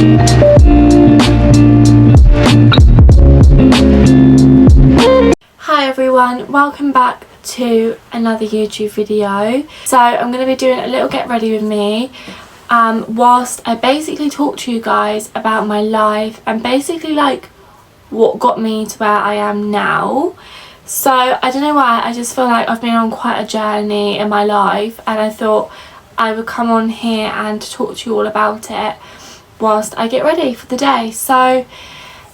Hi everyone, welcome back to another YouTube video. So I'm going to be doing a little get ready with me whilst I basically talk to you guys about my life and basically like what got me to where I am now. So I don't know why, I just feel like I've been on quite a journey in my life and I thought I would come on here and talk to you all about it whilst I get ready for the day. So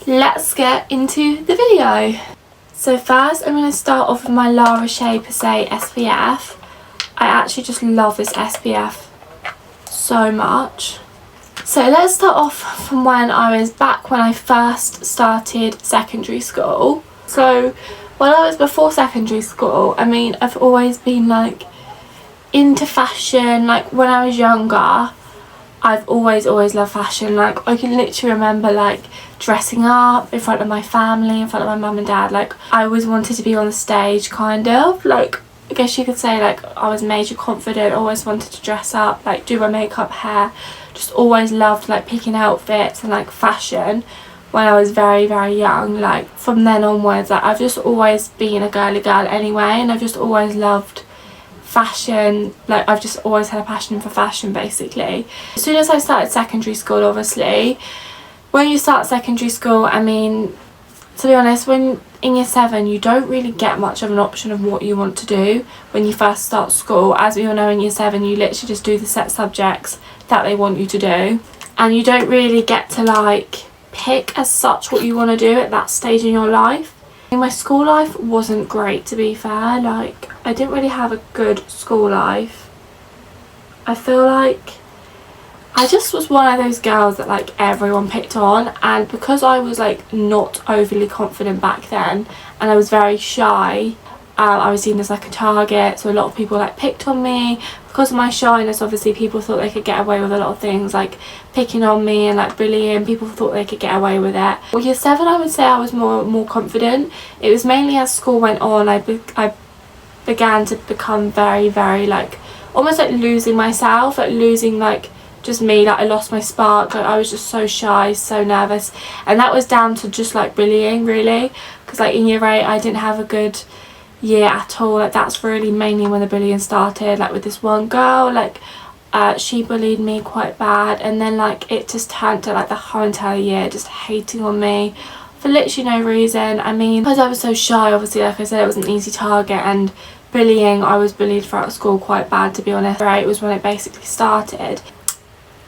let's get into the video. So first I'm going to start off with my La Roche-Posay SPF. I actually just love this SPF so much. So let's start off from when I was back when I first started secondary school. So when I was before secondary school, I mean, I've always been like into fashion. Like when I was younger, I've always loved fashion. Like I can literally remember like dressing up in front of my family, in front of my mum and dad. Like I always wanted to be on the stage, kind of like, I guess you could say like I was major confident, always wanted to dress up, like do my makeup, hair, just always loved like picking outfits and like fashion when I was very young. Like from then onwards, like I've just always been a girly girl anyway, and I've just always loved fashion. Like I've just always had a passion for fashion basically. As soon as I started secondary school, obviously when you start secondary school, I mean, to be honest, when in year 7 you don't really get much of an option of what you want to do when you first start school. As we all know, in year 7 you literally just do the set subjects that they want you to do, and you don't really get to like pick as such what you want to do at that stage in your life. My school life wasn't great, to be fair. Like I didn't really have a good school life. I feel like I just was one of those girls that like everyone picked on, and because I was like not overly confident back then and I was very shy, I was seen as like a target, so a lot of people like picked on me. Because of my shyness, obviously people thought they could get away with a lot of things, like picking on me and like bullying. People thought they could get away with it. Well, year 7 I would say I was more confident. It was mainly as school went on I began to become very like almost like losing myself, like losing like just me. Like I lost my spark. Like I was just so shy, so nervous, and that was down to just like bullying really, because like in year 8 I didn't have a good year at all. Like that's really mainly when the bullying started, like with this one girl. Like she bullied me quite bad, and then like it just turned to like the whole entire year just hating on me for literally no reason. I mean, because I was so shy, obviously, like I said, it was an easy target, and bullying, I was bullied throughout school quite bad, to be honest. Year 8 was when it basically started.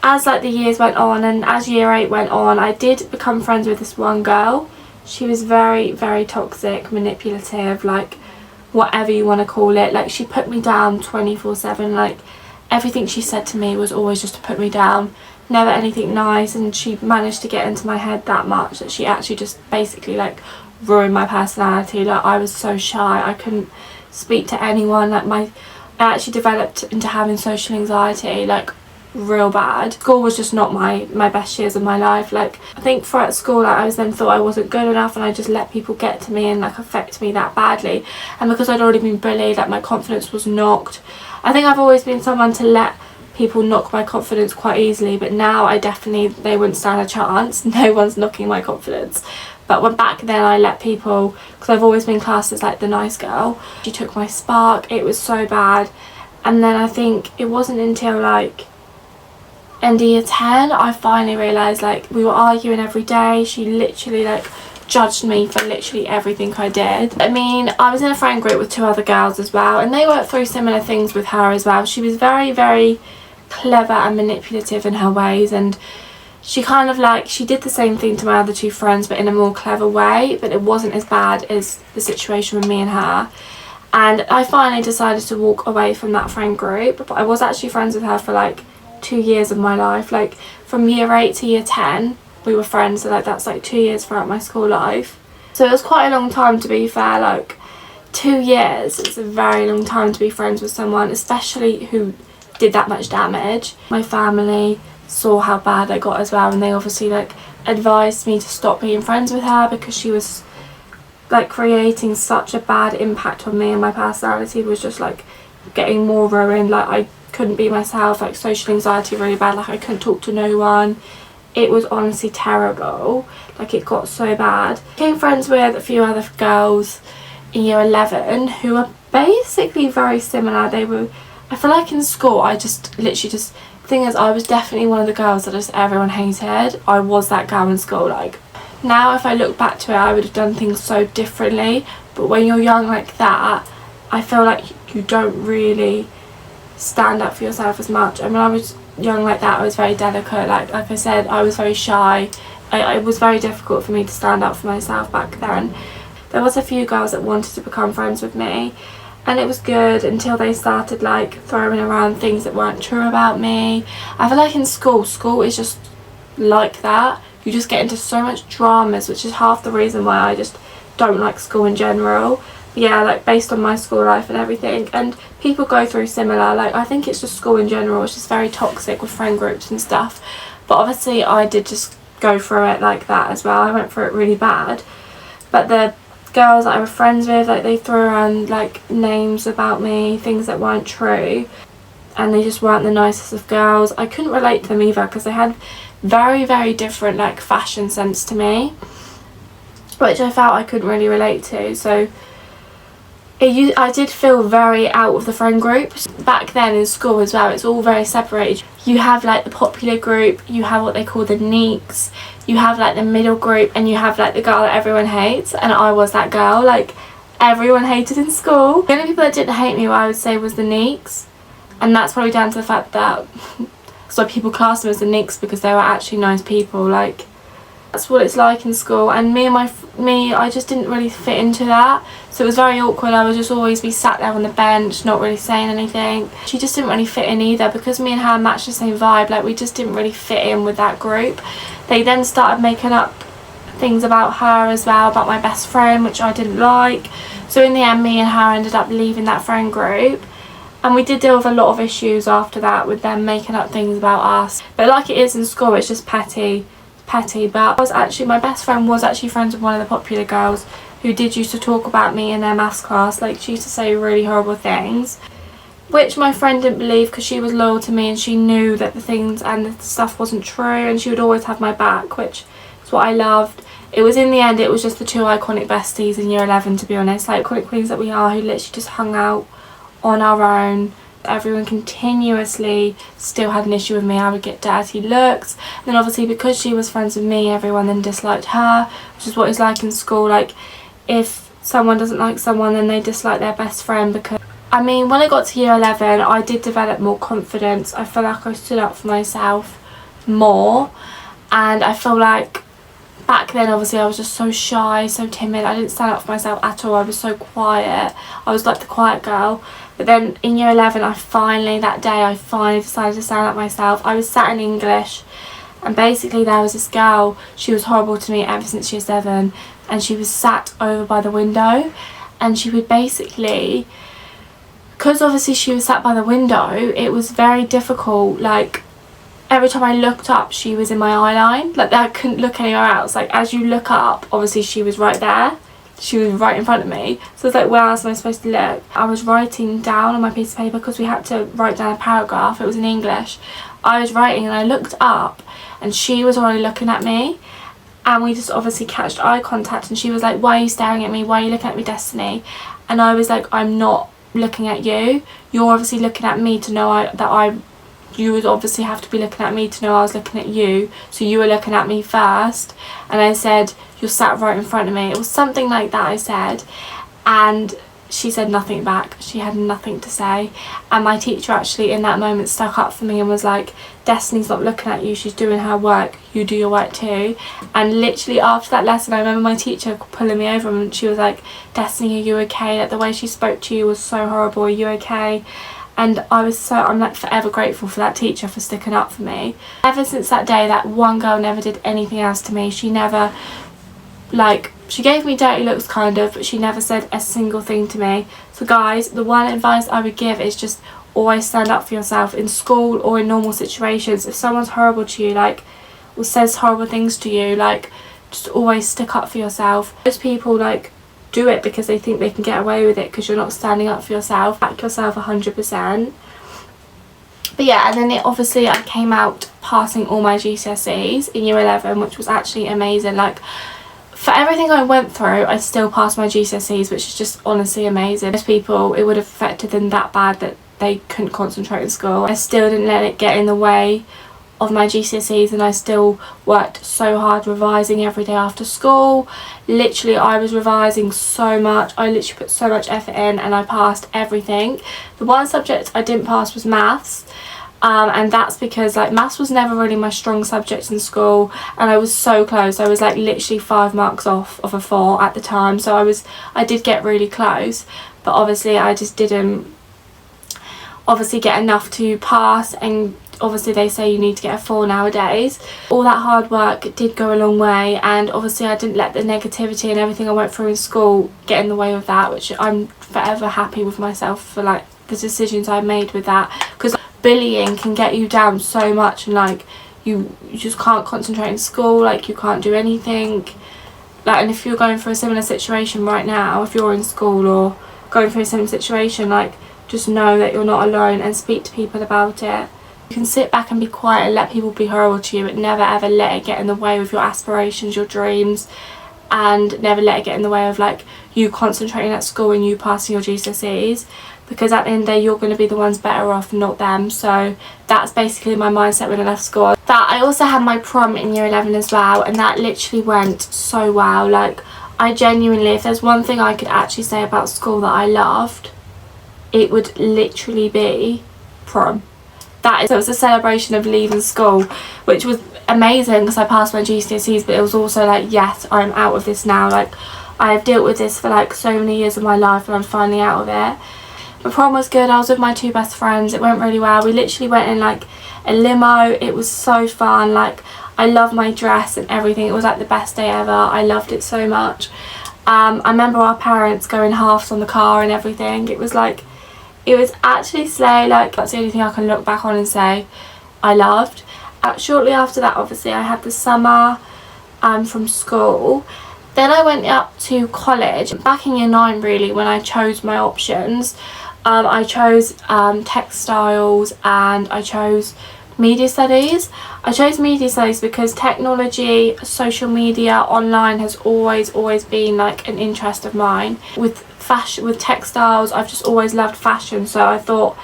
As like the years went on and as year 8 went on, I did become friends with this one girl. She was very toxic, manipulative, like whatever you want to call it. Like she put me down 24/7. like everything she said to me was always just to put me down, never anything nice. And she managed to get into my head that much that she actually just basically like ruined my personality. Like I was so shy, I couldn't speak to anyone. Like I actually developed into having social anxiety, like real bad. School was just not my best years of my life. Like I think throughout school, like I was then thought I wasn't good enough, and I just let people get to me and like affect me that badly. And because I'd already been bullied, like my confidence was knocked. I think I've always been someone to let people knock my confidence quite easily, but now they wouldn't stand a chance. No one's knocking my confidence. But when back then I let people, because I've always been classed as like the nice girl, she took my spark. It was so bad. And then I think it wasn't until like end of year 10 I finally realised, like we were arguing every day. She literally like judged me for literally everything I did. I mean, I was in a friend group with 2 other girls as well, and they went through similar things with her as well. She was very clever and manipulative in her ways, and she kind of like, she did the same thing to my other 2 friends but in a more clever way, but it wasn't as bad as the situation with me and her. And I finally decided to walk away from that friend group, but I was actually friends with her for like 2 years of my life. Like from year 8 to year 10 we were friends, so like that's like 2 years throughout my school life. So it was quite a long time, to be fair. Like 2 years is a very long time to be friends with someone, especially who did that much damage. My family saw how bad I got as well, and they obviously like advised me to stop being friends with her because she was like creating such a bad impact on me, and my personality was just like getting more ruined. Like I couldn't be myself, like social anxiety really bad, like I couldn't talk to no one. it was honestly terrible. Like, it got so bad. I became friends with a few other girls in year 11 who were basically very similar. They were, I feel like in school I just literally just, the thing is, I was definitely one of the girls that just everyone hated. I was that girl in school. Like, now if I look back to it, I would have done things so differently, but when you're young like that, I feel like you don't really stand up for yourself as much. And when I was young like that, I was very delicate. Like I said, I was very shy. It was very difficult for me to stand up for myself back then. There was a few girls that wanted to become friends with me, and it was good until they started like throwing around things that weren't true about me. I feel like in school is just like that. You just get into so much dramas, which is half the reason why I just don't like school in general. But yeah, like based on my school life and everything, and people go through similar, like I think it's just school in general, it's just very toxic with friend groups and stuff. But obviously I did just go through it like that as well. I went through it really bad. But the girls that I was friends with, like they threw around like names about me, things that weren't true, and they just weren't the nicest of girls. I couldn't relate to them either because they had very, very different like fashion sense to me, which I felt I couldn't really relate to. So I did feel very out of the friend groups. Back then in school as well, it's all very separated. You have like the popular group, you have what they call the neeks, you have like the middle group, and you have like the girl that everyone hates, and I was that girl like everyone hated in school. The only people that didn't hate me, what I would say, was the neeks, and that's probably down to the fact that so people classed them as the neeks because they were actually nice people. Like, that's what it's like in school, and I just didn't really fit into that, so it was very awkward. I would just always be sat there on the bench not really saying anything. She just didn't really fit in either because me and her matched the same vibe. Like, we just didn't really fit in with that group. They then started making up things about her as well, about my best friend, which I didn't like. So in the end, me and her ended up leaving that friend group, and we did deal with a lot of issues after that with them making up things about us. But like it is in school, it's just petty. But my best friend was actually friends with one of the popular girls who did used to talk about me in their maths class. Like, she used to say really horrible things, which my friend didn't believe because she was loyal to me and she knew that the things and the stuff wasn't true, and she would always have my back, which is what I loved. It was, in the end, it was just the two iconic besties in year 11, to be honest, like iconic queens that we are, who literally just hung out on our own. Everyone continuously still had an issue with me. I would get dirty looks, and then obviously because she was friends with me, everyone then disliked her, which is what it's like in school. Like, if someone doesn't like someone, then they dislike their best friend. Because I mean, when I got to year 11, I did develop more confidence. I feel like I stood up for myself more, and I feel like back then obviously I was just so shy, so timid. I didn't stand up for myself at all. I was so quiet. I was like the quiet girl. But then in year 11, that day I finally decided to stand up myself. I was sat in English, and basically there was this girl. She was horrible to me ever since year 7, and she was sat over by the window, and she would basically, because obviously she was sat by the window, it was very difficult. Like, every time I looked up, she was in my eye line. Like, I couldn't look anywhere else. Like, as you look up, obviously she was right there. She was right in front of me. So it's like, where else am I supposed to look? I was writing down on my piece of paper because we had to write down a paragraph. It was in English. I was writing and I looked up and she was already looking at me. And we just obviously catched eye contact, and she was like, why are you staring at me? Why are you looking at me, Destiny? And I was like, I'm not looking at you. You're obviously looking at me to know you would obviously have to be looking at me to know I was looking at you. So you were looking at me first. And I said, you're sat right in front of me. It was something like that I said. And she said nothing back. She had nothing to say. And my teacher actually in that moment stuck up for me and was like, Destiny's not looking at you, she's doing her work, you do your work too. And literally after that lesson, I remember my teacher pulling me over and she was like, Destiny, are you okay? Like, the way she spoke to you was so horrible, are you okay? And I'm like forever grateful for that teacher for sticking up for me. Ever since that day, that one girl never did anything else to me. She never, like, she gave me dirty looks kind of, but she never said a single thing to me. So guys, the one advice I would give is just always stand up for yourself in school or in normal situations. If someone's horrible to you, like, or says horrible things to you, like, just always stick up for yourself. Most people, like, do it because they think they can get away with it because you're not standing up for yourself. Back yourself 100%. But yeah, and then obviously I came out passing all my GCSEs in year 11, which was actually amazing. Like, for everything I went through, I still passed my GCSEs, which is just honestly amazing. Most people, it would have affected them that bad that they couldn't concentrate in school. I still didn't let it get in the way of my GCSEs, and I still worked so hard revising every day after school. Literally, I was revising so much. I literally put so much effort in, and I passed everything. The one subject I didn't pass was maths. And that's because like maths was never really my strong subject in school, and I was so close. I was like literally 5 marks off of a 4 at the time, so I did get really close, but obviously I just didn't obviously get enough to pass, and obviously they say you need to get a 4 nowadays. All that hard work did go a long way, and obviously I didn't let the negativity and everything I went through in school get in the way of that, which I'm forever happy with myself for like the decisions I made with that, because bullying can get you down so much, and like you just can't concentrate in school, like you can't do anything. Like, and if you're going through a similar situation right now, if you're in school or going through a similar situation, like just know that you're not alone and speak to people about it. You can sit back and be quiet and let people be horrible to you, but never ever let it get in the way of your aspirations, your dreams, and never let it get in the way of like you concentrating at school and you passing your GCSEs, because at the end of the day you're going to be the ones better off, not them. So that's basically my mindset when I left school. That I also had my prom in year 11 as well, and that literally went so well. Like, I genuinely, if there's one thing I could actually say about school that I loved, it would literally be prom. So it was a celebration of leaving school, which was amazing because I passed my GCSEs, but it was also like, yes, I'm out of this now. Like, I've dealt with this for like so many years of my life, and I'm finally out of it. My prom was good. I was with my 2 best friends. It went really well. We literally went in like a limo. It was so fun. Like, I love my dress and everything. It was like the best day ever. I loved it so much. I remember our parents going halves on the car and everything. It was like, it was actually slay. Like, that's the only thing I can look back on and say I loved. Shortly after that, obviously, I had the summer from school. Then I went up to college, back in year 9 really, when I chose my options. I chose textiles and I chose media studies. I chose media studies because technology, social media, online has always been like an interest of mine. With fashion, with textiles, I've just always loved fashion, so I thought,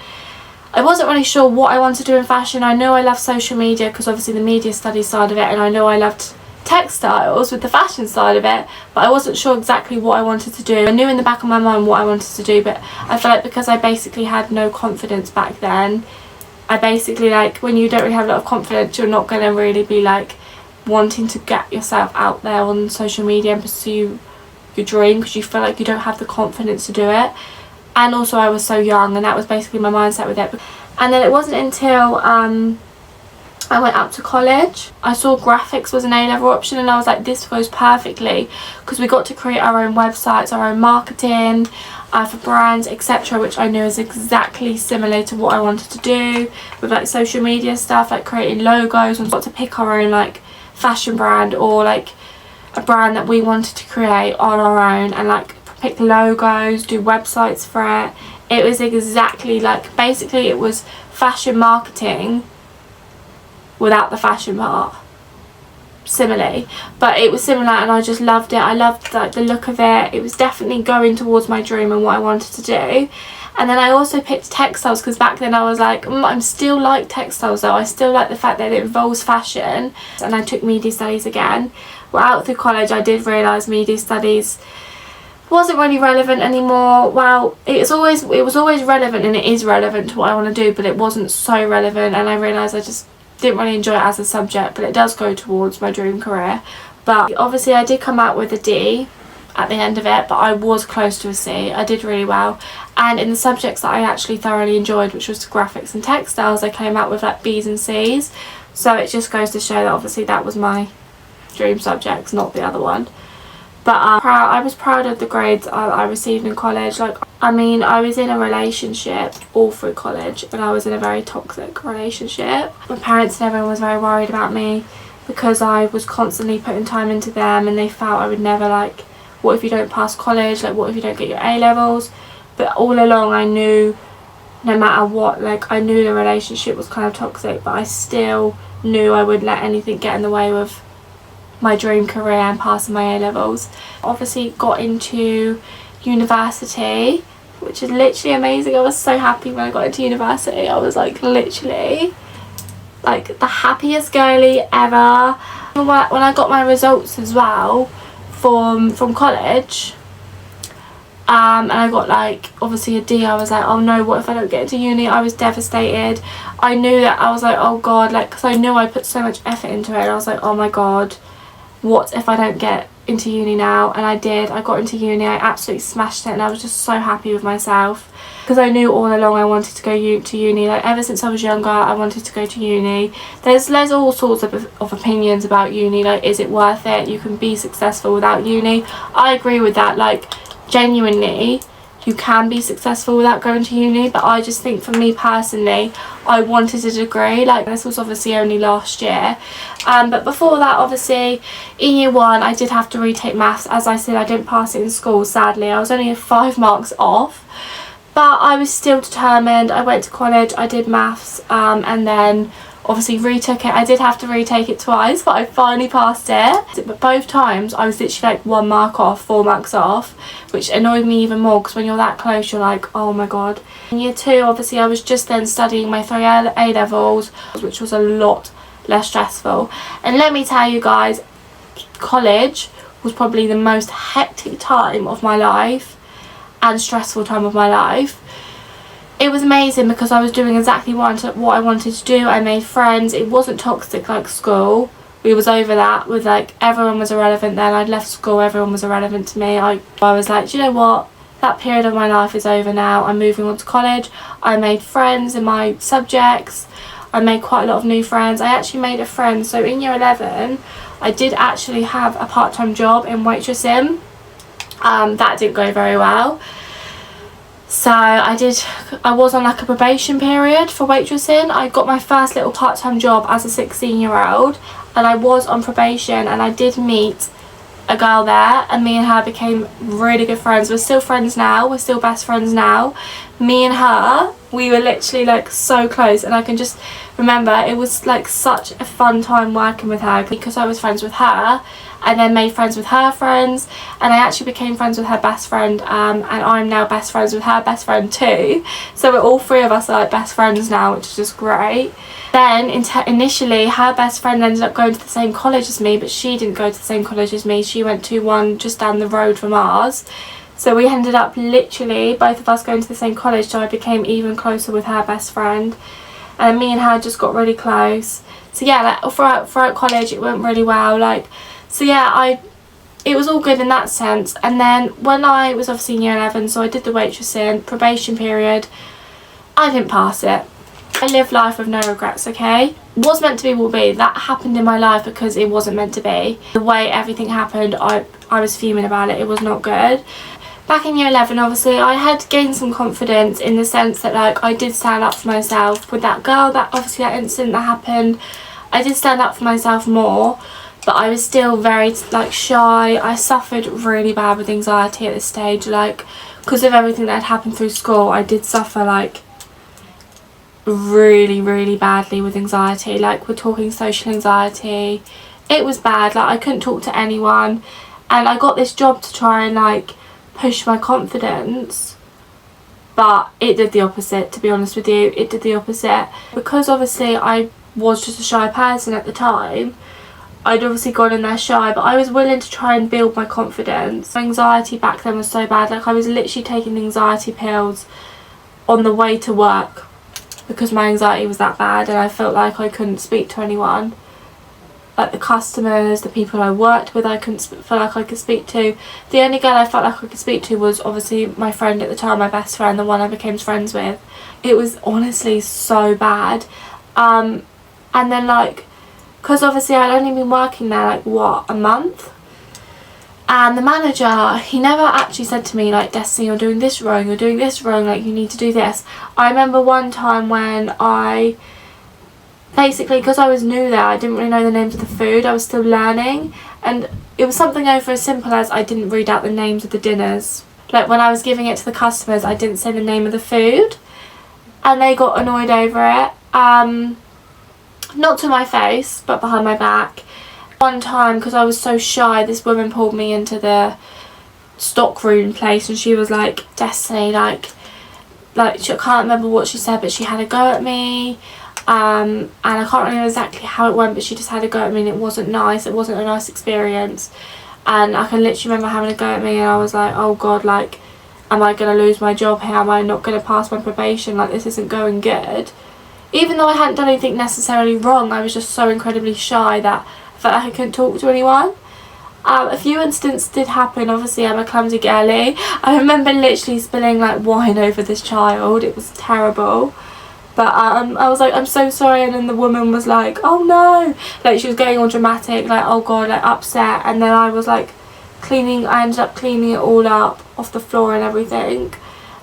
I wasn't really sure what I wanted to do in fashion. I know I love social media because obviously the media studies side of it, and I know I loved textiles with the fashion side of it, but I wasn't sure exactly what I wanted to do. I knew in the back of my mind what I wanted to do, but I feel like because I basically had no confidence back then, I basically, like, when you don't really have a lot of confidence, you're not going to really be like wanting to get yourself out there on social media and pursue your dream, because you feel like you don't have the confidence to do it. And also I was so young, and that was basically my mindset with it. And then it wasn't until I went up to college, I saw graphics was an A-level option, and I was like, this goes perfectly, because we got to create our own websites, our own marketing for brands, etc., which I knew is exactly similar to what I wanted to do with like social media stuff, like creating logos, and got to pick our own like fashion brand or like a brand that we wanted to create on our own, and like pick logos, do websites for it. It was exactly like, basically it was fashion marketing without the fashion part, similarly, but it was similar, and I just loved it. I loved like the look of it. It was definitely going towards my dream and what I wanted to do. And then I also picked textiles because back then I was like, I'm still like textiles though. I still like the fact that it involves fashion. And I took media studies again. Well, out through college I did realise media studies wasn't really relevant anymore. Well, it was always relevant, and it is relevant to what I want to do, but it wasn't so relevant, and I realised I just didn't really enjoy it as a subject, but it does go towards my dream career. But obviously I did come out with a D at the end of it, but I was close to a C. I did really well, and in the subjects that I actually thoroughly enjoyed, which was graphics and textiles, I came out with like B's and C's. So it just goes to show that obviously that was my dream subjects, not the other one. But I was proud of the grades I received in college. Like, I mean, I was in a relationship all through college, and I was in a very toxic relationship. My parents and everyone was very worried about me because I was constantly putting time into them, and they felt I would never, like, what if you don't pass college, like what if you don't get your A-levels? But all along I knew, no matter what, like I knew the relationship was kind of toxic, but I still knew I wouldn't let anything get in the way of my dream career and passing my A-levels. Obviously got into university, which is literally amazing. I was so happy when I got into university. I was like literally like the happiest girly ever. When I got my results as well from college, and I got like obviously a D, I was like, oh no, what if I don't get into uni? I was devastated. I knew that, I was like, oh god, like, because I knew I put so much effort into it, and I was like, oh my god, what if I don't get into uni now? And I did. I got into uni, I absolutely smashed it, and I was just so happy with myself, because I knew all along I wanted to go to uni. Like ever since I was younger, I wanted to go to uni. There's all sorts of opinions about uni, like is it worth it? You can be successful without uni. I agree with that, like genuinely you can be successful without going to uni, but I just think for me personally, I wanted a degree. Like this was obviously only last year, but before that, obviously in year 1 I did have to retake maths. As I said, I didn't pass it in school, sadly. I was only 5 marks off, but I was still determined. I went to college, I did maths, and then obviously retook it. I did have to retake it twice, but I finally passed it. But both times I was literally like 1 mark off, 4 marks off, which annoyed me even more, because when you're that close you're like, oh my god. In year 2 obviously I was just then studying my 3 A-levels, which was a lot less stressful. And let me tell you guys, college was probably the most hectic time of my life and stressful time of my life. It was amazing because I was doing exactly what I wanted to do. I made friends. It wasn't toxic like school. We was over that with like everyone was irrelevant then. I'd left school, everyone was irrelevant to me. I was like, do you know what? That period of my life is over now. I'm moving on to college. I made friends in my subjects. I made quite a lot of new friends. I actually made a friend. So in year 11, I did actually have a part-time job in waitressing. That didn't go very well. So I was on like a probation period for waitressing. I got my first little part-time job as a 16-year-old, and I was on probation, and I did meet a girl there, and me and her became really good friends. We're still friends now, we're still best friends now. Me and her, we were literally like so close, and I can just remember it was like such a fun time working with her, because I was friends with her and then made friends with her friends, and I actually became friends with her best friend, and I'm now best friends with her best friend too. So we're all 3 of us are like best friends now, which is just great. Then initially her best friend ended up going to the same college as me, but she didn't go to the same college as me. She went to one just down the road from ours. So we ended up literally both of us going to the same college, so I became even closer with her best friend, and me and her just got really close. So yeah, like throughout college it went really well. Like, so yeah, it was all good in that sense. And then when I was obviously in year 11, so I did the waitressing probation period, I didn't pass it. I live life with no regrets, okay? Was meant to be will be. That happened in my life because it wasn't meant to be. The way everything happened, I was fuming about it. It was not good. Back in year 11, obviously, I had gained some confidence in the sense that, like, I did stand up for myself. With that girl, that incident that happened, I did stand up for myself more, but I was still very, like, shy. I suffered really bad with anxiety at this stage, like, because of everything that had happened through school. I did suffer, like, really, really badly with anxiety. Like, we're talking social anxiety. It was bad. Like, I couldn't talk to anyone, and I got this job to try and, like, push my confidence, but it did the opposite, to be honest with you. It did the opposite, because obviously I was just a shy person at the time. I'd obviously gone in there shy, but I was willing to try and build my confidence. My anxiety back then was so bad. Like, I was literally taking anxiety pills on the way to work because my anxiety was that bad, and I felt like I couldn't speak to anyone. Like, the customers, the people I worked with, I couldn't feel like I could speak to. The only girl I felt like I could speak to was obviously my friend at the time, my best friend, the one I became friends with. It was honestly so bad. And then, like, because obviously I'd only been working there, like, what, a month? And the manager, he never actually said to me, like, Destiny, you're doing this wrong, like, you need to do this. I remember one time when I, basically, because I was new there, I didn't really know the names of the food, I was still learning, and it was something over as simple as I didn't read out the names of the dinners. Like, when I was giving it to the customers, I didn't say the name of the food, and they got annoyed over it. not to my face but behind my back. One time, because I was so shy, this woman pulled me into the stockroom place and she was like, Destiny, like I can't remember what she said, but she had a go at me, and I can't remember exactly how it went, but she just had a go at me and it wasn't nice. It wasn't a nice experience, and I can literally remember having a go at me and I was like, oh god, like, am I going to lose my job here? Am I not going to pass my probation? Like, this isn't going good. Even though I hadn't done anything necessarily wrong, I was just so incredibly shy that I felt like I couldn't talk to anyone. A few incidents did happen. Obviously, I'm a clumsy girly. I remember literally spilling like wine over this child. It was terrible. But I was like, I'm so sorry, and then the woman was like, oh no, like she was getting all dramatic, like oh god, like upset, and then I was like I ended up cleaning it all up off the floor and everything.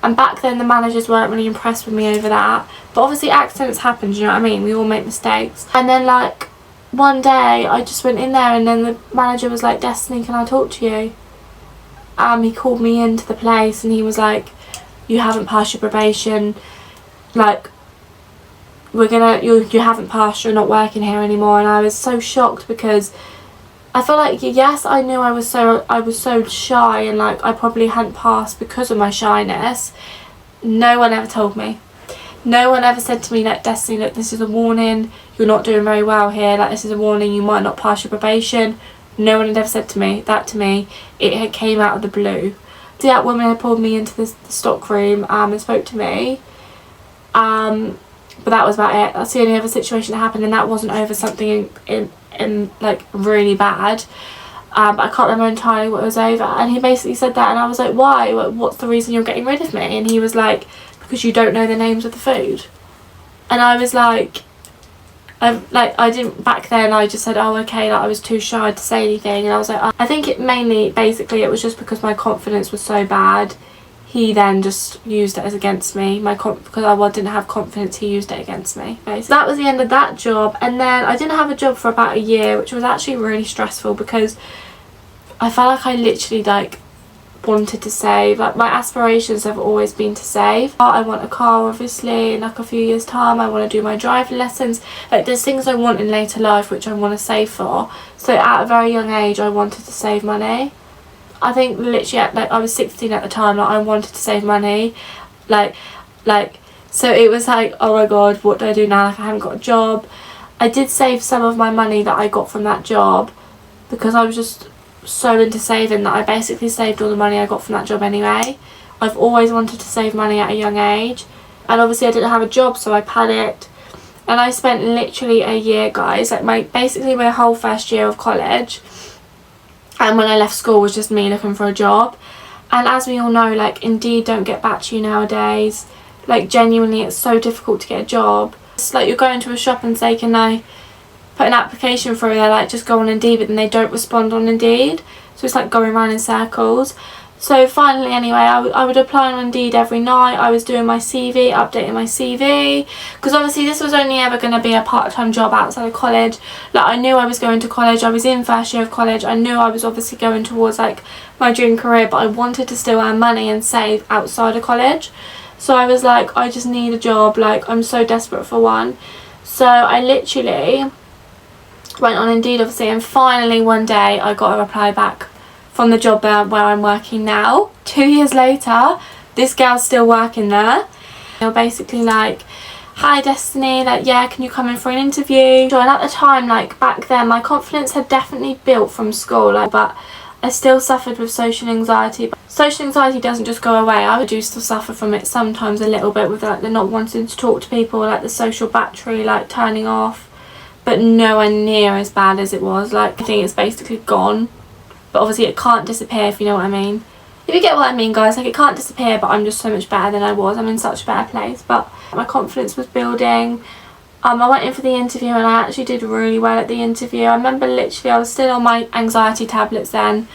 And back then the managers weren't really impressed with me over that. But obviously accidents happen, do you know what I mean? We all make mistakes. And then like one day I just went in there and then the manager was like, Destiny, can I talk to you? He called me into the place and he was like, you haven't passed your probation, like you haven't passed, you're not working here anymore. And I was so shocked because I feel like, yes, I knew I was so shy and like I probably hadn't passed because of my shyness. No one ever told me. No one ever said to me, like, Destiny, look, this is a warning, you're not doing very well here, like this is a warning, you might not pass your probation. No one had ever said to me that to me. It had came out of the blue. So that woman had pulled me into the stock room and spoke to me. But that was about it. That's the only other situation that happened, and that wasn't over something in like really bad. But I can't remember entirely what it was over. And he basically said that, and I was like, why? What's the reason you're getting rid of me? And he was like, because you don't know the names of the food. And I was like, I didn't back then. I just said, oh okay, like I was too shy to say anything. And I was like, I think it was just because my confidence was so bad. He then just used it as against me. Because I didn't have confidence, he used it against me, basically. So that was the end of that job. And then I didn't have a job for about a year, which was actually really stressful because I felt like I literally like wanted to save. Like my aspirations have always been to save. I want a car, obviously, in like a few years time. I want to do my driving lessons. Like there's things I want in later life which I want to save for. So at a very young age I wanted to save money. I think literally I was 16 at the time, like I wanted to save money, like so it was like, oh my god, what do I do now? Like I haven't got a job. I did save some of my money that I got from that job because I was just so into saving that I basically saved all the money I got from that job anyway. I've always wanted to save money at a young age, and obviously I didn't have a job, so I panicked, and I spent literally a year, guys, like basically my whole first year of college. And when I left school was just me looking for a job. And as we all know, like Indeed don't get back to you nowadays. Like genuinely it's so difficult to get a job. It's like you're going to a shop and say, can I put an application through? They're like, just go on Indeed, but then they don't respond on Indeed. So it's like going around in circles. So finally anyway, I would apply on Indeed every night. I was doing my CV, updating my CV, because obviously this was only ever going to be a part-time job outside of college. Like I knew I was going to college, I was in first year of college, I knew I was obviously going towards like my dream career, but I wanted to still earn money and save outside of college. So I was like, I just need a job, like I'm so desperate for one. So I literally went on Indeed obviously, and finally one day I got a reply back from the job where I'm working now. 2 years later, this girl's still working there. They were basically like, hi Destiny, like yeah, can you come in for an interview? And at the time, like back then, my confidence had definitely built from school, like, but I still suffered with social anxiety. But social anxiety doesn't just go away. I do still suffer from it sometimes a little bit, with like the not wanting to talk to people, like the social battery like turning off, but nowhere near as bad as it was. Like I think it's basically gone. But obviously it can't disappear, if you know what I mean. If you get what I mean, guys, like it can't disappear, but I'm just so much better than I was. I'm in such a better place. But my confidence was building. I went in for the interview and I actually did really well at the interview. I remember literally I was still on my anxiety tablets then.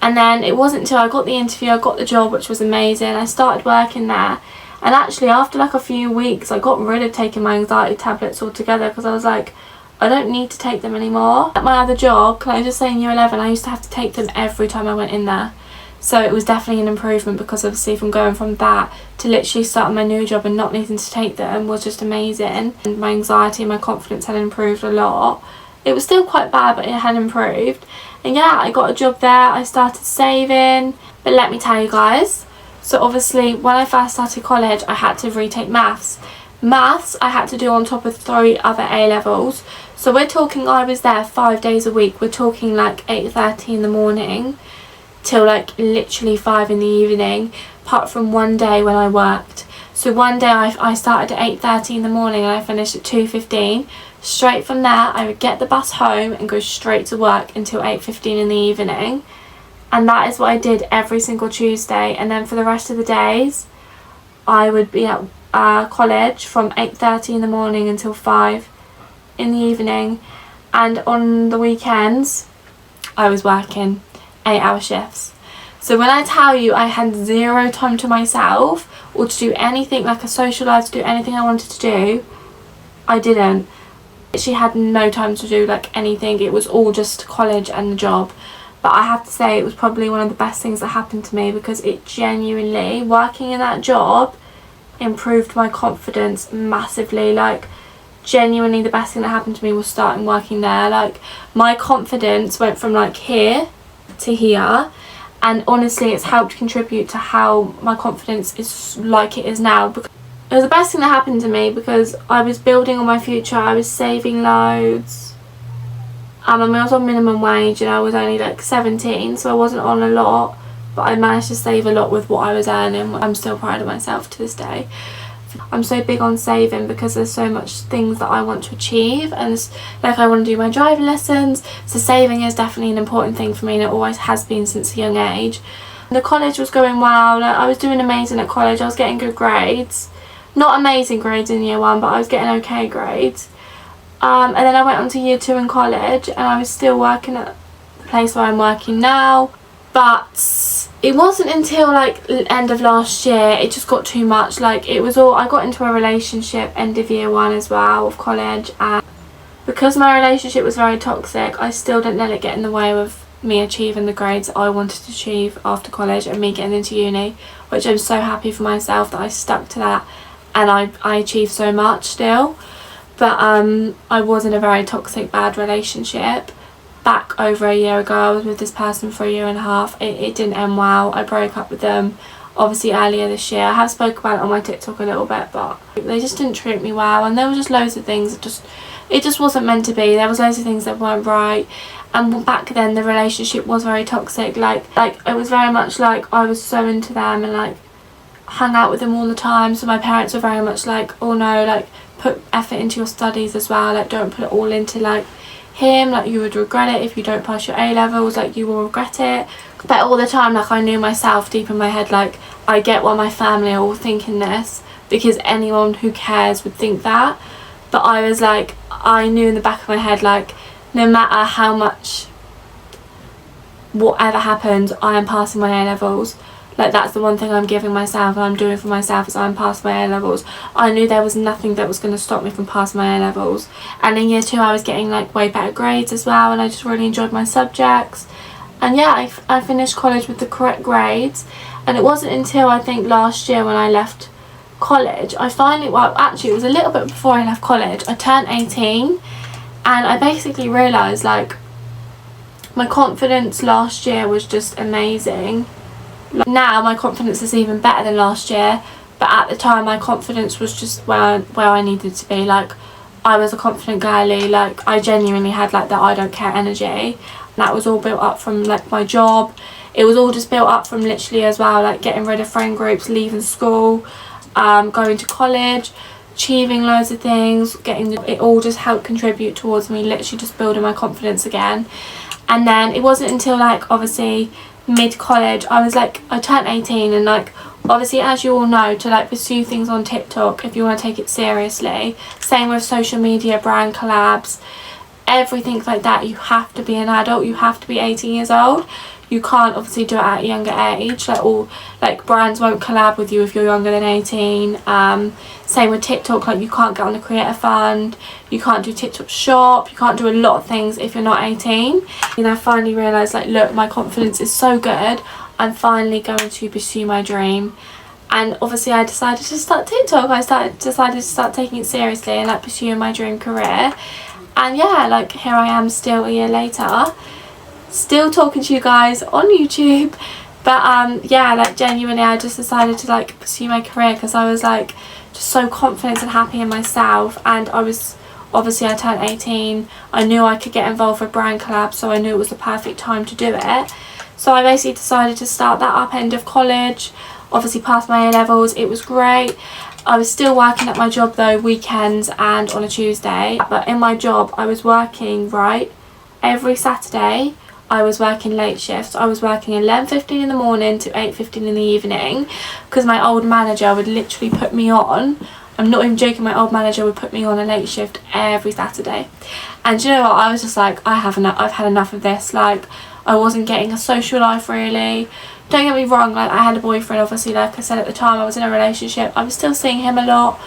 And then it wasn't until I got the interview, I got the job, which was amazing. I started working there. And actually after like a few weeks, I got rid of taking my anxiety tablets altogether, because I was like, I don't need to take them anymore. At my other job, can I just say in year 11, I used to have to take them every time I went in there. So it was definitely an improvement, because obviously from going from that to literally starting my new job and not needing to take them was just amazing. And my anxiety and my confidence had improved a lot. It was still quite bad, but it had improved. And yeah, I got a job there, I started saving. But let me tell you guys, so obviously when I first started college, I had to retake maths. Maths I had to do on top of 3 other A-levels. So we're talking, I was there 5 days a week. We're talking like 8:30 in the morning till like literally 5 in the evening, apart from one day when I worked. So one day I started at 8:30 in the morning and I finished at 2:15. Straight from there I would get the bus home and go straight to work until 8:15 in the evening. And that is what I did every single Tuesday. And then for the rest of the days I would be at college from 8:30 in the morning until 5 in the evening. And on the weekends I was working 8-hour shifts. So when I tell you I had zero time to myself or to do anything, like a social life, to do anything I wanted to do, I didn't. She had no time to do like anything. It was all just college and the job. But I have to say it was probably one of the best things that happened to me, because it genuinely, working in that job, improved my confidence massively. Like genuinely the best thing that happened to me was starting working there. Like my confidence went from like here to here, and honestly it's helped contribute to how my confidence is like it is now. Because it was the best thing that happened to me, because I was building on my future. I was saving loads. I mean, I was on minimum wage and I was only like 17, so I wasn't on a lot, but I managed to save a lot with what I was earning. I'm still proud of myself to this day. I'm so big on saving because there's so much things that I want to achieve, and like I want to do my driving lessons, so saving is definitely an important thing for me, and it always has been since a young age. The college was going well. Like, I was doing amazing at college. I was getting good grades, not amazing grades in year 1, but I was getting okay grades. And then I went on to year 2 in college, and I was still working at the place where I'm working now. But it wasn't until like end of last year it just got too much. Like it was all, I got into a relationship end of year 1 as well of college, and because my relationship was very toxic, I still didn't let it get in the way of me achieving the grades that I wanted to achieve after college and me getting into uni, which I'm so happy for myself that I stuck to that, and I achieved so much still. But I was in a very toxic, bad relationship. Back over a year ago, I was with this person for a year and a half. It didn't end well. I broke up with them obviously earlier this year. I have spoke about it on my TikTok a little bit, but they just didn't treat me well, and there was just loads of things it just wasn't meant to be. There was loads of things that weren't right, and back then the relationship was very toxic. Like it was very much like I was so into them and like hung out with them all the time. So my parents were very much like, oh no, like put effort into your studies as well, like don't put it all into like him, like you would regret it if you don't pass your A-levels, like you will regret it. But all the time, like I knew myself deep in my head, like I get why my family are all thinking this, because anyone who cares would think that. But I was like, I knew in the back of my head, like no matter how much, whatever happens, I am passing my A-levels. Like that's the one thing I'm giving myself and I'm doing for myself, is I'm passing my A-levels. I knew there was nothing that was going to stop me from passing my A-levels. And in year 2 I was getting like way better grades as well, and I just really enjoyed my subjects. And yeah, I finished college with the correct grades. And it wasn't until I think last year when I left college, I finally, well actually it was a little bit before I left college, I turned 18, and I basically realised like my confidence last year was just amazing. Now my confidence is even better than last year, but at the time my confidence was just where I needed to be. Like I was a confident girly, like I genuinely had like that I don't care energy, and that was all built up from like my job. It was all just built up from literally as well, like getting rid of friend groups, leaving school, going to college, achieving loads of things, it all just helped contribute towards me literally just building my confidence again. And then it wasn't until like obviously mid-college, I turned 18, and like obviously as you all know, to like pursue things on TikTok, if you want to take it seriously, same with social media, brand collabs, everything like that, you have to be an adult, you have to be 18 years old. You can't obviously do it at a younger age. Like all like brands won't collab with you if you're younger than 18. Same with TikTok, like you can't get on the creator fund, you can't do TikTok shop, you can't do a lot of things if you're not 18. And I finally realised like, look, my confidence is so good, I'm finally going to pursue my dream. And obviously I decided to start TikTok. I decided to start taking it seriously and like pursuing my dream career. And yeah, like here I am still a year later, still talking to you guys on YouTube. But yeah, like genuinely I just decided to like pursue my career because I was like just so confident and happy in myself. And I was, obviously I turned 18, I knew I could get involved with brand collabs, so I knew it was the perfect time to do it. So I basically decided to start that up end of college. Obviously passed my A-levels, it was great. I was still working at my job though, weekends and on a Tuesday. But in my job I was working, right, every Saturday I was working late shifts. I was working 11:15 in the morning to 8:15 in the evening because my old manager would literally put me on, I'm not even joking, my old manager would put me on a late shift every Saturday. And you know what, I was just like, I've had enough of this. Like, I wasn't getting a social life really. Don't get me wrong, like I had a boyfriend, obviously, like I said at the time I was in a relationship. I was still seeing him a lot.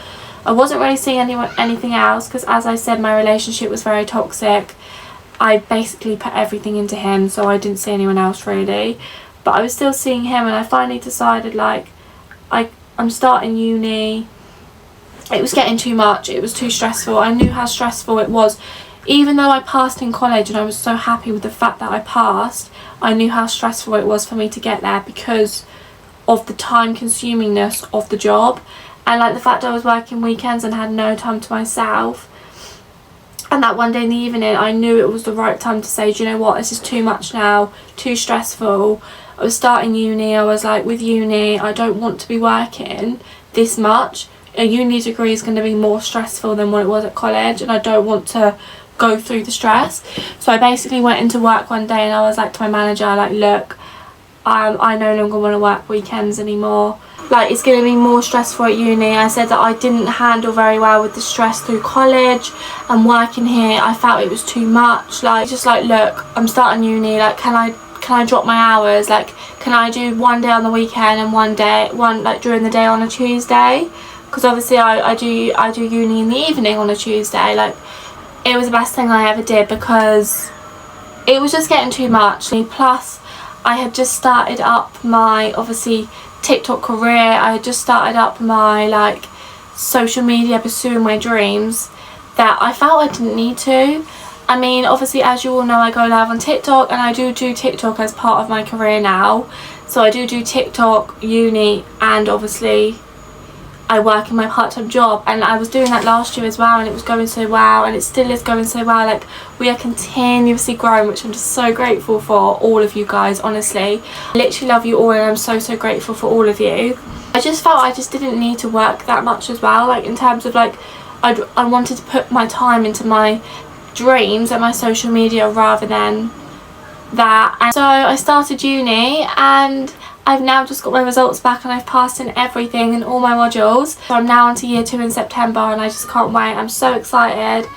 I wasn't really seeing anything else because, as I said, my relationship was very toxic. I basically put everything into him, so I didn't see anyone else really. But I was still seeing him, and I finally decided like I'm starting uni. It was getting too much, it was too stressful. I knew how stressful it was. Even though I passed in college and I was so happy with the fact that I passed, I knew how stressful it was for me to get there because of the time consumingness of the job, and like the fact I was working weekends and had no time to myself. And that one day in the evening I knew it was the right time to say, do you know what, this is too much now, too stressful. I was starting uni, I was like, with uni I don't want to be working this much. A uni degree is going to be more stressful than what it was at college, and I don't want to go through the stress. So I basically went into work one day and I was like to my manager, like, look, I no longer want to work weekends anymore. Like, it's going to be more stressful at uni. I said that I didn't handle very well with the stress through college and working here. I felt it was too much. Like, just like, look, I'm starting uni, like, can I drop my hours? Like, can I do one day on the weekend and one like during the day on a Tuesday? Because obviously I do uni in the evening on a Tuesday. Like, it was the best thing I ever did because it was just getting too much. Plus I had just started up my, obviously, TikTok career. I had just started up my like social media, pursuing my dreams, that I felt I didn't need to. I mean, obviously, as you all know, I go live on TikTok, and I do TikTok as part of my career now. So I do TikTok, uni, and obviously I work in my part-time job, and I was doing that last year as well, and it was going so well, and it still is going so well. Like, we are continuously growing, which I'm just so grateful for all of you guys, honestly. I literally love you all, and I'm so grateful for all of you. I just felt I just didn't need to work that much as well, like in terms of like I wanted to put my time into my dreams and my social media rather than that. And so I started uni, and I've now just got my results back, and I've passed in everything in all my modules. So I'm now on to year 2 in September, and I just can't wait. I'm so excited,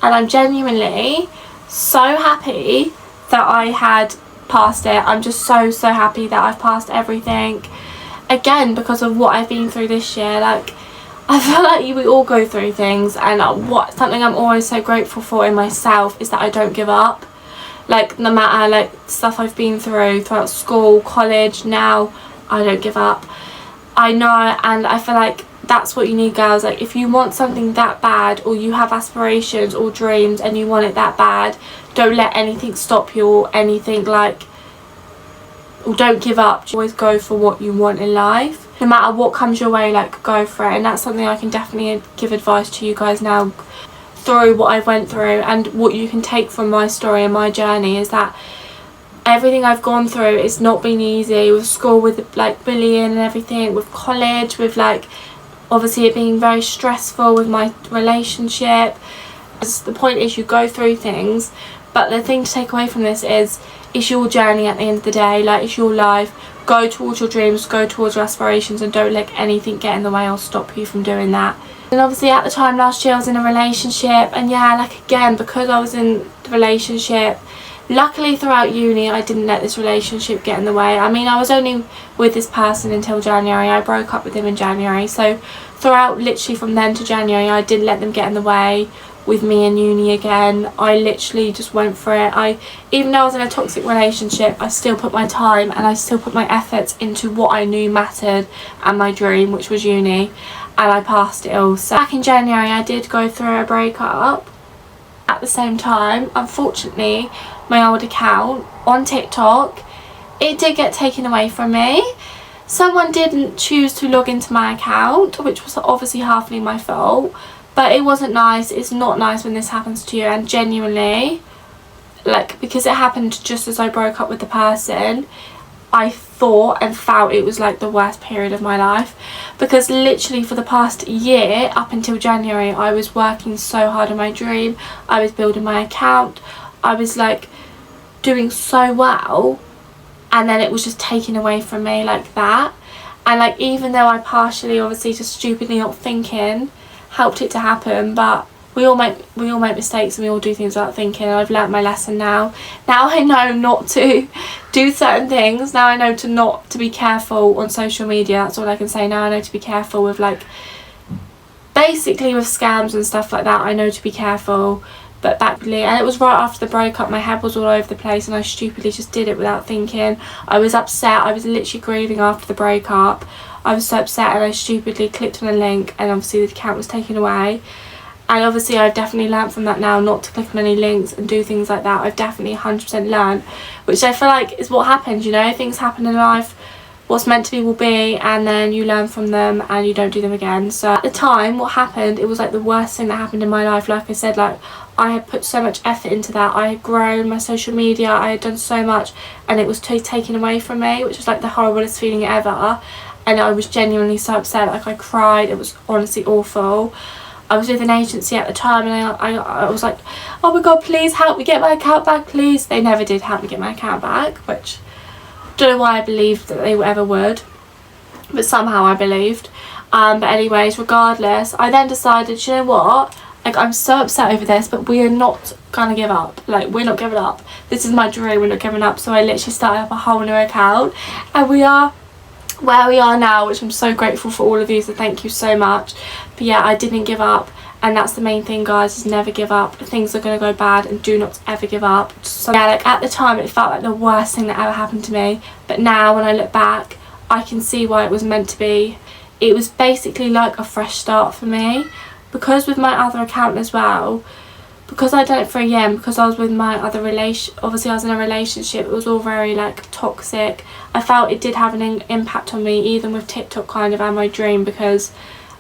and I'm genuinely so happy that I had passed it. I'm just so happy that I've passed everything, again, because of what I've been through this year. Like, I feel like we all go through things, and something I'm always so grateful for in myself is that I don't give up. Like, no matter like stuff I've been throughout school, college, now I don't give up. I know, and I feel like that's what you need, girls. Like, if you want something that bad, or you have aspirations or dreams and you want it that bad, don't let anything stop you, or anything like, or don't give up. Always go for what you want in life. No matter what comes your way, like, go for it. And that's something I can definitely give advice to you guys now, through what I went through, and what you can take from my story and my journey is that everything I've gone through, it's not been easy, with school, with like bullying and everything, with college, with like obviously it being very stressful, with my relationship. The point is, you go through things, but the thing to take away from this is it's your journey at the end of the day. Like, it's your life. Go towards your dreams, go towards your aspirations, and don't let anything get in the way or stop you from doing that. And obviously at the time last year I was in a relationship, and yeah, like, again, because I was in the relationship, luckily throughout uni I didn't let this relationship get in the way. I mean, I was only with this person until January. I broke up with him in January, so throughout, literally from then to January, I didn't let them get in the way. with me in uni again. I literally just went for it. Even though I was in a toxic relationship, I still put my time and I still put my efforts into what I knew mattered and my dream, which was uni, and I passed it all. So back in January I did go through a breakup. At the same time, unfortunately, my old account on TikTok, it did get taken away from me. Someone didn't choose to log into my account, which was obviously halfly my fault, but it wasn't nice. It's not nice when this happens to you, and genuinely, like, because it happened just as I broke up with the person, I thought and felt it was like the worst period of my life, because literally for the past year up until January I was working so hard on my dream. I was building my account, I was like doing so well, and then it was just taken away from me like that. And like, even though I partially obviously just stupidly not thinking helped it to happen, but we all make mistakes and we all do things without thinking, and I've learnt my lesson now. Now I know not to do certain things. Now I know to be careful on social media. That's all I can say. Now I know to be careful with, like, basically with scams and stuff like that. I know to be careful. But and it was right after the breakup. My head was all over the place and I stupidly just did it without thinking. I was upset. I was literally grieving after the breakup. I was so upset and I stupidly clicked on a link, and obviously the account was taken away. And obviously I've definitely learnt from that now, not to click on any links and do things like that. I've definitely 100% learnt, which I feel like is what happens, you know. Things happen in life, what's meant to be will be, and then you learn from them and you don't do them again. So at the time, what happened, it was like the worst thing that happened in my life. Like I said, like, I had put so much effort into that. I had grown my social media, I had done so much, and it was taken away from me, which was like the horriblest feeling ever. And I was genuinely so upset. Like, I cried. It was honestly awful. I was with an agency at the time, and I was like, oh my god, please help me get my account back, please. They never did help me get my account back, which I don't know why I believed that they ever would, but somehow I believed. But anyways, regardless, I then decided, you know what, like, I'm so upset over this, but we are not gonna give up. Like, we're not giving up. This is my dream, we're not giving up. So I literally started up a whole new account, and we are where we are now, which I'm so grateful for all of you, so thank you so much. But yeah, I didn't give up, and that's the main thing, guys, is never give up. Things are going to go bad, and do not ever give up. So yeah, like, at the time it felt like the worst thing that ever happened to me, but now when I look back, I can see why it was meant to be. It was basically like a fresh start for me, because with my other account as well, because I'd done it for a year, and because I was with my other obviously I was in a relationship, it was all very, like, toxic. I felt it did have an impact on me, even with TikTok kind of, and my dream, because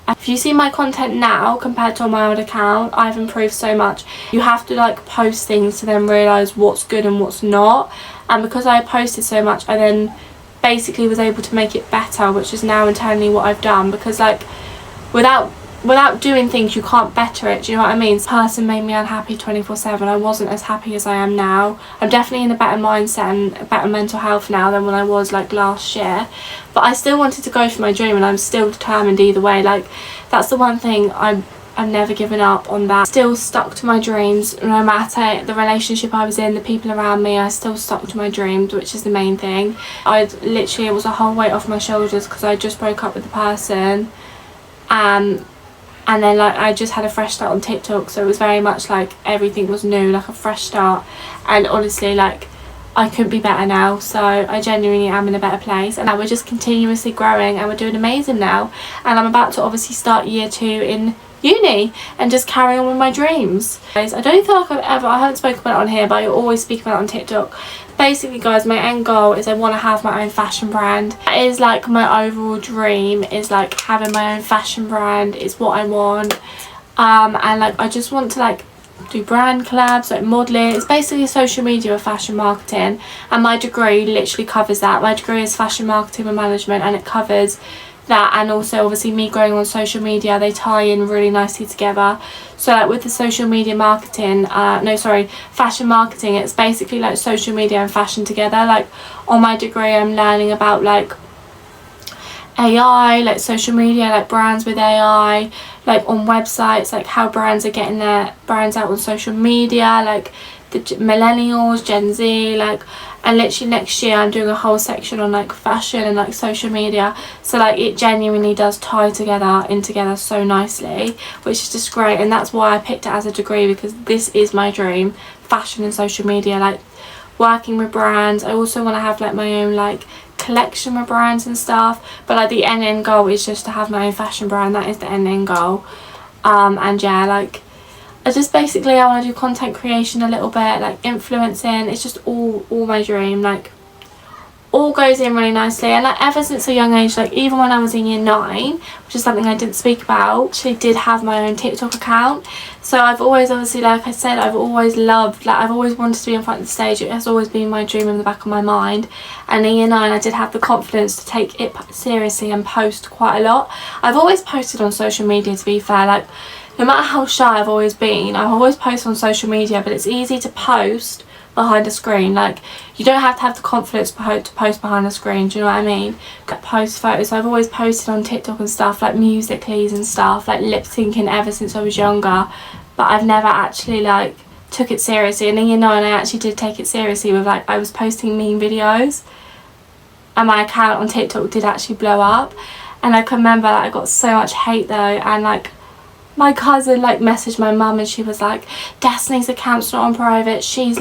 if you see my content now compared to on my old account, I've improved so much. You have to, like, post things to then realise what's good and what's not, and because I posted so much, I then basically was able to make it better, which is now internally what I've done, because, like, without doing things you can't better it, do you know what I mean? This person made me unhappy 24/7. I wasn't as happy as I am now. I'm definitely in a better mindset and a better mental health now than when I was, like, last year, but I still wanted to go for my dream, and I'm still determined either way. Like, that's the one thing, I'm never given up on that. Still stuck to my dreams, no matter the relationship I was in, the people around me. I still stuck to my dreams, which is the main thing. It was a whole weight off my shoulders, because I just broke up with the person, and then, like, I just had a fresh start on TikTok, so it was very much like everything was new, like a fresh start. And honestly, like, I couldn't be better now, so I genuinely am in a better place, and now we're just continuously growing, and we're doing amazing now. And I'm about to obviously start year 2 in uni and just carry on with my dreams. Guys, I don't feel like I haven't spoken about it on here, but I always speak about it on TikTok. Basically, guys, my end goal is I want to have my own fashion brand. That is, like, my overall dream, is, like, having my own fashion brand. It's what I want. And, like, I just want to, like, do brand collabs, like modelling. It's basically social media or fashion marketing, and my degree literally covers that. My degree is fashion marketing and management, and it covers that, and also obviously me growing on social media, they tie in really nicely together. So, like, with the social media marketing, fashion marketing, it's basically like social media and fashion together. Like, on my degree I'm learning about, like, AI, like social media, like brands with AI, like on websites, like how brands are getting their brands out on social media, like the millennials, Gen Z, like, and literally next year I'm doing a whole section on like fashion and like social media, so like it genuinely does tie together so nicely, which is just great. And that's why I picked it as a degree, because this is my dream, fashion and social media, like working with brands. I also want to have like my own like collection with brands and stuff, but like the end goal is just to have my own fashion brand. That is the end goal. And yeah, like I want to do content creation a little bit, like influencing. It's just all my dream, like all goes in really nicely. And like ever since a young age, like even when I was in year 9, which is something I didn't speak about, actually did have my own TikTok account. So I've always, obviously, like I said, I've always loved, like I've always wanted to be in front of the stage. It has always been my dream in the back of my mind. And in year 9 I did have the confidence to take it seriously and post quite a lot. I've always posted on social media, to be fair, like no matter how shy I've always been, I've always posted on social media, but it's easy to post behind a screen. Like you don't have to have the confidence to post behind a screen, do you know what I mean? Post photos. So I've always posted on TikTok and stuff, like Musical.lys and stuff, like lip syncing ever since I was younger, but I've never actually like took it seriously. And then you know, and I actually did take it seriously with like I was posting meme videos, and my account on TikTok did actually blow up. And I can remember that I got so much hate though, and like my cousin like messaged my mum and she was like, Destiny's account's not on private, she's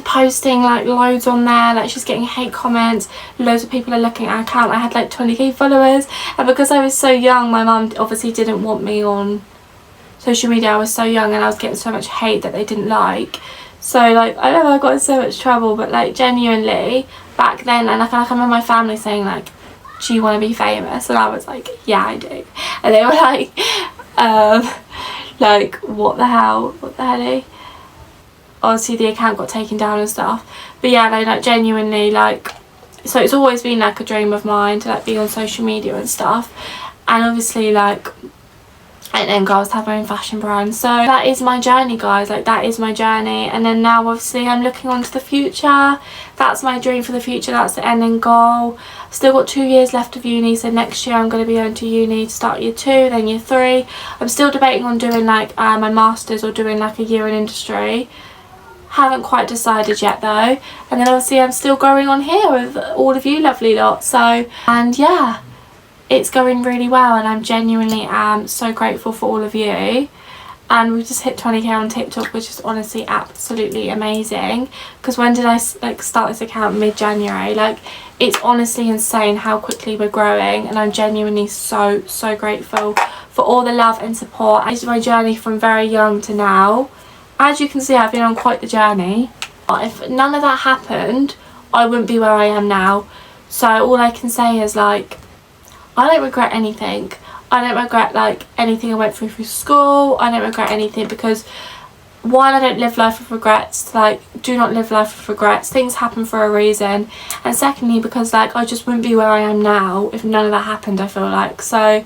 posting like loads on there, like she's getting hate comments, loads of people are looking at her account. I had like 20k followers, and because I was so young, my mum obviously didn't want me on social media. I was so young and I was getting so much hate that they didn't like. So like I know I got in so much trouble, but like genuinely back then, and like I remember my family saying like, do you want to be famous? And I was like, yeah, I do. And they were like what the hell, obviously the account got taken down and stuff. But yeah, like genuinely, like, so it's always been like a dream of mine to like be on social media and stuff. And obviously like and then girls have my own fashion brand. So that is my journey, guys, like that is my journey. And then now obviously I'm looking on to the future. That's my dream for the future, that's the ending goal. I've still got 2 years left of uni, so next year I'm going to be going to uni to start year 2, then year 3. I'm still debating on doing like my masters or doing like a year in industry. Haven't quite decided yet though. And then obviously I'm still going on here with all of you lovely lot. So, and yeah, it's going really well, and I'm genuinely so grateful for all of you. And we've just hit 20k on TikTok, which is honestly absolutely amazing, because when did I like start this account? Mid-January. Like it's honestly insane how quickly we're growing, and I'm genuinely so grateful for all the love and support. This is my journey from very young to now. As you can see, I've been on quite the journey. If none of that happened, I wouldn't be where I am now. So all I can say is like, I don't regret anything. I don't regret like anything I went through school. I don't regret anything, because one, I don't live life with regrets. Like, do not live life with regrets. Things happen for a reason. And secondly, because like I just wouldn't be where I am now if none of that happened, I feel like. So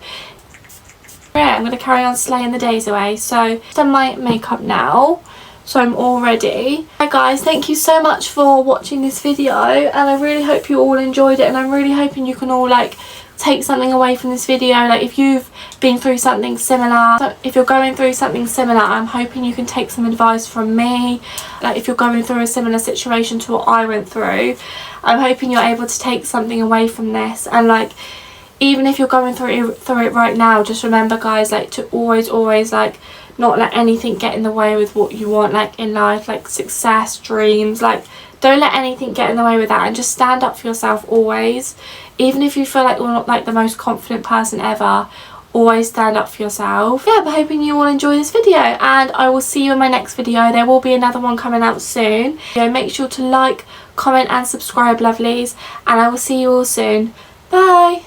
yeah, I'm going to carry on slaying the days away. So I've done my makeup now, so I'm all ready. Hi guys, thank you so much for watching this video, and I really hope you all enjoyed it, and I'm really hoping you can all like take something away from this video. Like if you've been through something similar, if you're going through something similar, I'm hoping you can take some advice from me. Like if you're going through a similar situation to what I went through, I'm hoping you're able to take something away from this. And like even if you're going through it right now, just remember guys, like to always like not let anything get in the way with what you want like in life, like success, dreams. Like don't let anything get in the way with that, and just stand up for yourself always. Even if you feel like you're not like the most confident person ever, always stand up for yourself. Yeah, but hoping you all enjoy this video, and I will see you in my next video. There will be another one coming out soon. Make sure to like, comment and subscribe, lovelies, and I will see you all soon. Bye.